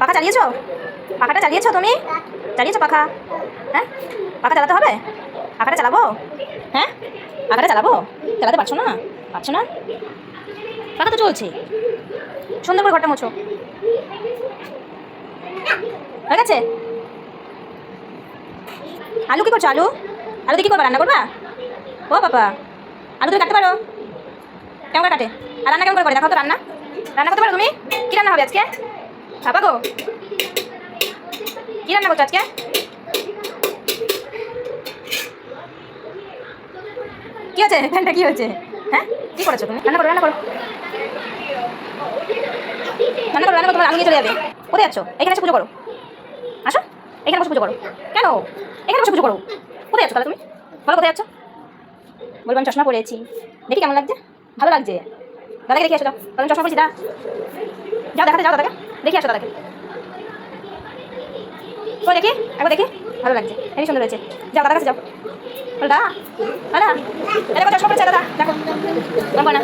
পাখা চালিয়েছো? পাখাটা চালিয়েছো তুমি? চালিয়েছো পাখা? হ্যাঁ, পাখা চালাতে হবে। পাখাটা চালাবো? হ্যাঁ, পাখাটা চালাবো। চালাতে পারছো না? পারছো না? পাখা তো চলছে। সুন্দর করে ঘরটা মোছো। হয়ে গেছে? আলু কি করছো? আলু আলু দিয়ে কি করবা? রান্না করবা? ও বাবা, আলু তুমি কাটতে পারো? কেমন করে কাটে? আর রান্না কেমন করে করে দেখাও তো। রান্না রান্না করতে পারো তুমি? কি রান্না হবে আজকে? বাবা গো, কি রান্না করছো আজকে? কি হয়েছে? ফ্যানটা কি হয়েছে? হ্যাঁ, কি করেছো তুমি? রান্না করো, রান্না করো, রান্না করো, রান্না করো। তোমার আলু নিয়ে চলে যাবে। কোথায় যাচ্ছ? এখানে এসে পুজো করো। আসো, এখানে বসে পুজো করো। কেন? এখানে বসে পুজো করো। কোথায় যাচ্ছ তাহলে তুমি? বলো কোথায় যাচ্ছ? বলবো আমি চশমা পরেছি। দেখি কেমন লাগছে? ভালো লাগছে। দাদাকে দেখে আসো। যাও, তখন চশমা পরেছি। যাও দেখাতে যাও দাদাকে। দেখি আসো দাদাকে। কই দেখি, একবার দেখি। ভালো লাগছে, হেবি সুন্দর হয়েছে। যাও দাদার কাছে যাও। দাদা, দাদা, এটা চশমা পরেছে দাদা, দেখো। না